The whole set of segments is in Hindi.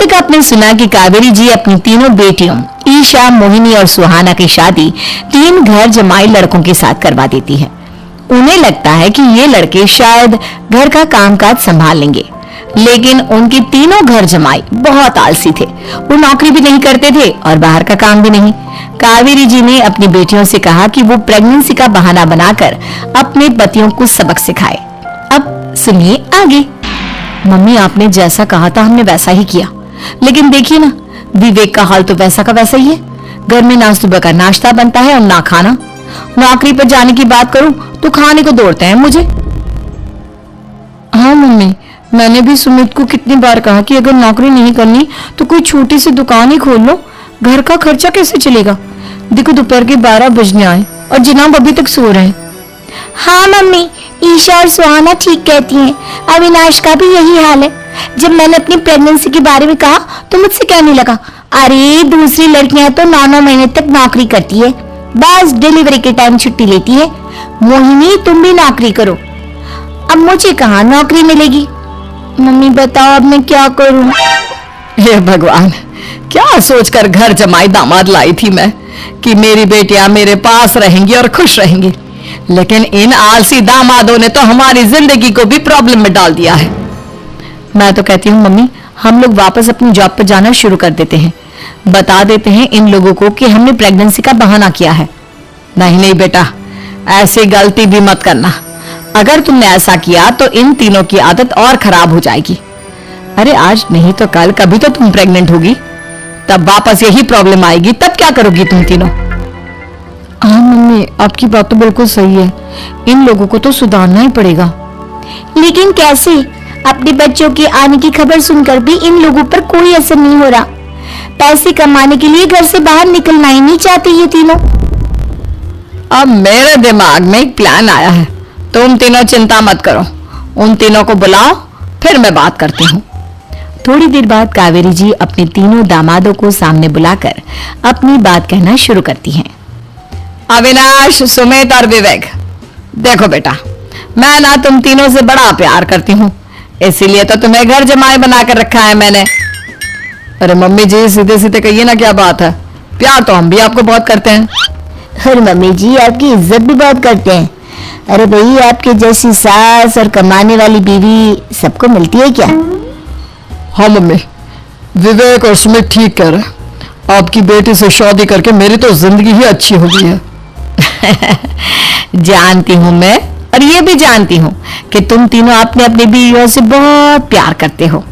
तक आपने सुना कि कावेरी जी अपनी तीनों बेटियों ईशा, मोहिनी और सुहाना की शादी 3 घर जमाई लड़कों के साथ करवा देती है। उन्हें लगता है कि ये लड़के शायद घर का कामकाज संभाल लेंगे, लेकिन उनके तीनों घर जमाई बहुत आलसी थे। वो नौकरी भी नहीं करते थे और बाहर का काम भी नहीं। कावेरी जी ने अपनी बेटियों से कहा कि वो प्रेगनेंसी का बहाना बनाकर अपने पतियों को सबक सिखाए। अब सुनिए आगे। मम्मी, आपने जैसा कहा था हमने वैसा ही किया, लेकिन देखिए ना, विवेक का हाल तो वैसा का वैसा ही है। घर में ना सुबह का नाश्ता बनता है और ना खाना। नौकरी पर जाने की बात करूं तो खाने को दौड़ते हैं मुझे। हाँ मम्मी, मैंने भी सुमित को कितनी बार कहा कि अगर नौकरी नहीं करनी तो कोई छोटी सी दुकान ही खोल लो, घर का खर्चा कैसे चलेगा। देखो दोपहर के 12 बजने आए और जनाब अभी तक सो रहे हैं। हाँ मम्मी, ईशा और सुहाना ठीक कहती हैं। अविनाश का भी यही हाल है। जब मैंने अपनी प्रेगनेंसी के बारे में कहा तो मुझसे कहने लगा, अरे दूसरी लड़कियां तो 9-9 महीने तक नौकरी करती है, बस डिलीवरी के टाइम छुट्टी लेती है। मोहिनी, तुम भी नौकरी करो। अब मुझे कहाँ नौकरी मिलेगी। मम्मी बताओ अब मैं क्या करूं। हे भगवान, क्या सोचकर घर जमाई दामाद लाई थी मैं कि मेरी बेटियां मेरे पास रहेंगी और खुश रहेंगी, लेकिन इन आलसी दामादों ने तो हमारी जिंदगी को भी प्रॉब्लम में डाल दिया है। मैं तो कहती हूँ मम्मी, हम लोग वापस अपनी जॉब पर जाना शुरू कर देते हैं। बता देते हैं इन लोगों को कि हमने प्रेगनेंसी का बहाना किया है। नहीं नहीं बेटा, ऐसी गलती भी मत करना। अगर तुमने ऐसा किया तो इन तीनों की आदत और खराब हो जाएगी। अरे आज नहीं तो कल कभी तो तुम प्रेग्नेंट होगी, तब वापस यही प्रॉब्लम आएगी। तब क्या करोगी तुम तीनों। हाँ मम्मी, आपकी बात तो बिल्कुल सही है। इन लोगों को तो सुधारना ही पड़ेगा। लेकिन कैसे? अपने बच्चों के आने की खबर सुनकर भी इन लोगों पर कोई असर नहीं हो रहा। पैसे कमाने के लिए घर से बाहर निकलना ही नहीं चाहते ये तीनों। अब मेरे दिमाग में एक प्लान आया है। तुम तीनों चिंता मत करो, उन तीनों को बुलाओ, फिर मैं बात करती हूँ। थोड़ी देर बाद कावेरी जी अपने तीनों दामादों को सामने बुलाकर अपनी बात कहना शुरू करती हैं। अविनाश, सुमित और विवेक, देखो बेटा, मैं ना तुम तीनों से बड़ा प्यार करती हूँ, इसीलिए तो तुम्हें घर जमाई बनाकर रखा है मैंने। अरे मम्मी जी, सीधे सीधे कहिए ना, क्या बात है। प्यार तो हम भी आपको बहुत करते हैं। अरे मम्मी जी, आपकी इज्जत भी बहुत करते हैं। अरे भाई, आपके जैसी सास और कमाने वाली बीवी सबको मिलती है क्या? हाँ मम्मी, विवेक और सुमित ठीक कह रहे हैं। आपकी बेटी से शादी करके मेरी तो जिंदगी ही अच्छी हो गई है। जानती हूँ मैं, और ये भी जानती हूँ कि तुम तीनों अपने अपनी बीवियों से बहुत प्यार करते हो।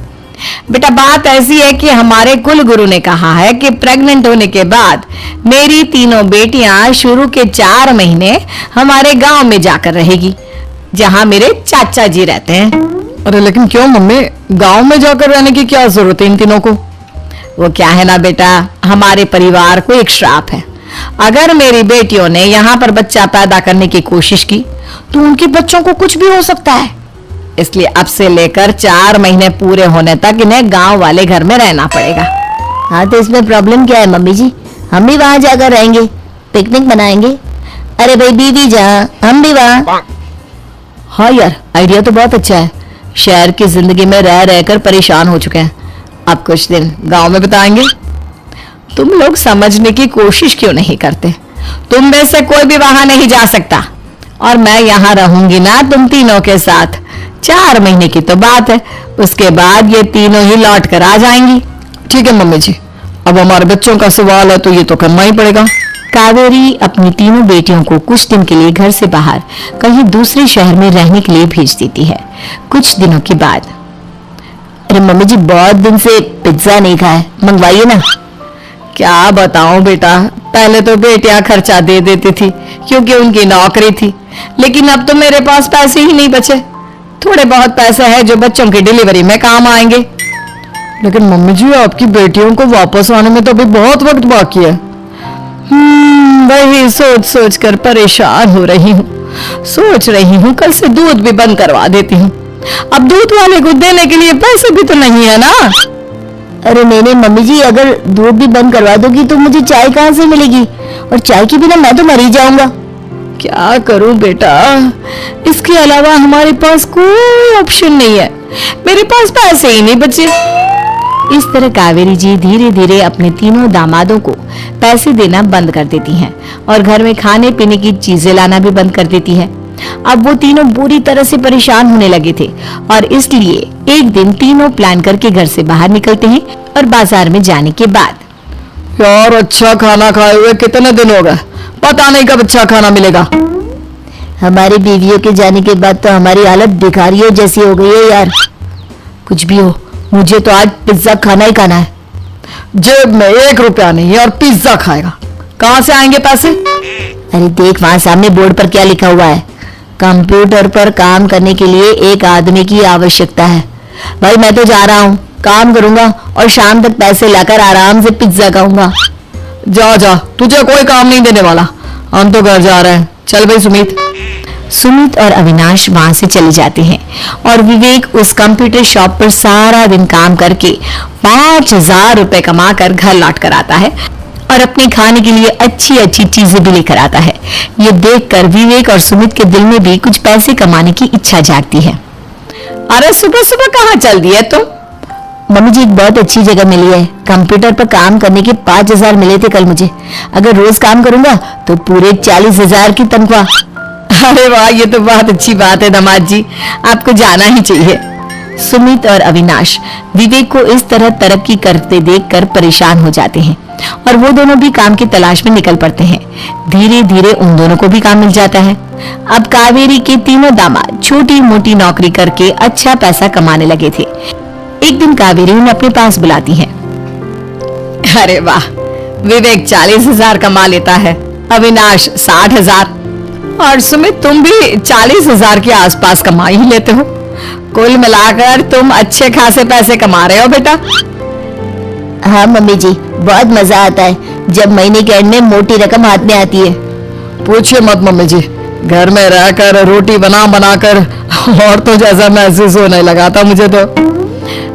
बेटा, बात ऐसी है कि हमारे कुल गुरु ने कहा है कि प्रेग्नेंट होने के बाद मेरी तीनों बेटियां शुरू के 4 महीने हमारे गांव में जाकर रहेगी, जहां मेरे चाचा जी रहते हैं। अरे लेकिन क्यों मम्मी, गांव में जाकर रहने की क्या जरूरत है इन तीनों को? वो क्या है ना बेटा, हमारे परिवार को एक श्राप है। अगर मेरी बेटियों ने यहाँ पर बच्चा पैदा करने की कोशिश की तो उनके बच्चों को कुछ भी हो सकता है। इसलिए अब से लेकर 4 महीने पूरे होने तक इन्हें गांव वाले घर में रहना पड़ेगा। हाँ तो इसमें प्रॉब्लम क्या है मम्मी जी? हम भी वहां जाकर रहेंगे, पिकनिक मनाएंगे। अरे भाई, बीवी जहाँ हम भी वहाँ। हाँ यार, आइडिया तो बहुत अच्छा है। शहर की जिंदगी में रह रहकर परेशान हो चुके हैं, अब कुछ दिन गांव में बिताएंगे। तुम लोग समझने की कोशिश क्यों नहीं करते? तुम में से कोई भी वहां नहीं जा सकता, और मैं यहाँ रहूंगी ना तुम तीनों के साथ। 4 महीने की तो बात है, उसके बाद ये तीनों ही लौट कर आ जाएंगी। ठीक है मम्मी जी, अब हमारे बच्चों का सवाल है तो ये तो करना ही पड़ेगा। कावेरी अपनी तीनों बेटियों को कुछ दिन के लिए घर से बाहर कहीं दूसरे शहर में रहने के लिए भेज देती है। कुछ दिनों के बाद, अरे मम्मी जी, बहुत दिन से पिज्जा नहीं खाया, मंगवाइए ना। क्या बताऊं बेटा, पहले तो बेटियां खर्चा दे देती थी क्योंकि उनकी नौकरी थी, लेकिन अब तो मेरे पास पैसे ही नहीं बचे। थोड़े बहुत पैसे हैं जो बच्चों की डिलीवरी में काम आएंगे। लेकिन मम्मी जी, आपकी बेटियों को वापस आने में तो अभी बहुत वक्त बाकी है। वही सोच सोच कर परेशान हो रही हूँ। सोच रही हूँ कल से दूध भी बंद करवा देती हूँ। अब दूध वाले को देने के लिए पैसे भी तो नहीं है ना। अरे नहीं मम्मी जी, अगर दूध भी बंद करवा दोगी तो मुझे चाय कहाँ से मिलेगी? और चाय के बिना मैं तो मर ही जाऊंगा। क्या करूं बेटा, इसके अलावा हमारे पास कोई ऑप्शन नहीं है। मेरे पास पैसे ही नहीं बचे। इस तरह कावेरी जी धीरे धीरे अपने तीनों दामादों को पैसे देना बंद कर देती हैं और घर में खाने पीने की चीजें लाना भी बंद कर देती है। अब वो तीनों बुरी तरह से परेशान होने लगे थे और इसलिए एक दिन तीनों प्लान करके घर से बाहर निकलते हैं और बाजार में जाने के बाद यार अच्छा खाना खाए हुए कितने दिन हो गए, पता नहीं कब अच्छा खाना मिलेगा। हमारी बीवियों के जाने के बाद तो हमारी हालत भिखारियों जैसी हो गई है यार। कुछ भी हो, मुझे तो आज पिज्जा खाना ही खाना है। जेब में 1 रुपया नहीं है और पिज्जा खाएगा, कहाँ से आएंगे पैसे? अरे देख वहां सामने बोर्ड पर क्या लिखा हुआ है, कंप्यूटर पर काम करने के लिए एक आदमी की आवश्यकता है। भाई मैं तो जा रहा हूँ, काम करूंगा और शाम तक पैसे लाकर आराम से पिज्जा खाऊंगा। जा जा, तुझे कोई काम नहीं देने वाला, हम तो घर जा रहे हैं। चल भाई सुमित। सुमित और अविनाश वहां से चले जाते हैं और विवेक उस कंप्यूटर शॉप पर सारा दिन काम करके 5,000 रुपए कमाकर घर लौट कर आता है और अपने खाने के लिए अच्छी अच्छी चीजें भी लेकर आता है। ये देखकर विवेक और सुमित के दिल में भी कुछ पैसे कमाने की इच्छा जागती है। अरे सुबह सुबह कहाँ चल दी है तुम? मम्मी जी एक बहुत अच्छी जगह मिली है, कंप्यूटर पर काम करने के 5,000 मिले थे कल मुझे। अगर रोज काम करूंगा तो पूरे 40,000 की तनख्वाह। अरे वाह, ये तो बहुत अच्छी बात है दामाद जी, आपको जाना ही चाहिए। सुमित और अविनाश विवेक को इस तरह तरक्की करते देखकर परेशान हो जाते हैं और वो दोनों भी काम की तलाश में निकल पड़ते हैं। धीरे धीरे उन दोनों को भी काम मिल जाता है। अब कावेरी के तीनों दामाद छोटी मोटी नौकरी करके अच्छा पैसा कमाने लगे थे। एक दिन कावेरी उन्हें अपने पास बुलाती है। अरे वाह, विवेक 40,000 कमा लेता है, अविनाश 60,000 और सुमित तुम भी 40,000 के आसपास कमा ही लेते हो। कुल मिलाकर तुम अच्छे खासे पैसे कमा रहे हो बेटा। हाँ मम्मी जी, बहुत मजा आता है जब महीने के एंड में मोटी रकम हाथ में आती है। पूछिए मत मम्मी जी, घर में रहकर रोटी बना बनाकर और तो जैसा महसूस होने लगा था मुझे तो।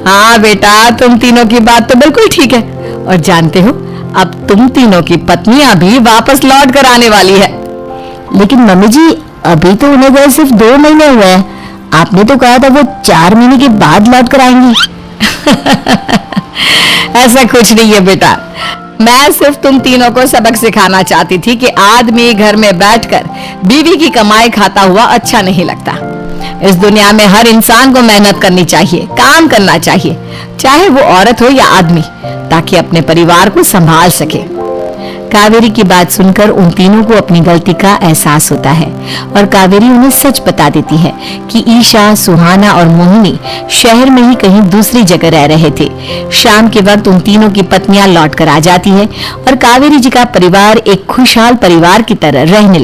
हाँ बेटा, तुम तीनों की बात तो बिल्कुल ठीक है और जानते हो अब तुम तीनों की पत्नियां भी वापस लौट कर आने वाली है। लेकिन मम्मी जी अभी तो उन्हें गए सिर्फ 2 महीने हुए हैं, आपने तो कहा था वो 4 महीने के बाद लौट कर आएंगी। ऐसा कुछ नहीं है बेटा, मैं सिर्फ तुम तीनों को सबक सिखाना चाहती थी कि आदमी घर में बैठकर बीवी की कमाई खाता हुआ अच्छा नहीं लगता। इस दुनिया में हर इंसान को मेहनत करनी चाहिए, काम करना चाहिए, चाहे वो औरत हो या आदमी, ताकि अपने परिवार को संभाल सके। कावेरी की बात सुनकर उन तीनों को अपनी गलती का एहसास होता है और कावेरी उन्हें सच बता देती है कि ईशा, सुहाना और मोहिनी शहर में ही कहीं दूसरी जगह रह रहे थे। शाम के वक्त उन तीनों की पत्नियां लौट कर आ जाती है और कावेरी जी का परिवार एक खुशहाल परिवार की तरह रहने लगता है।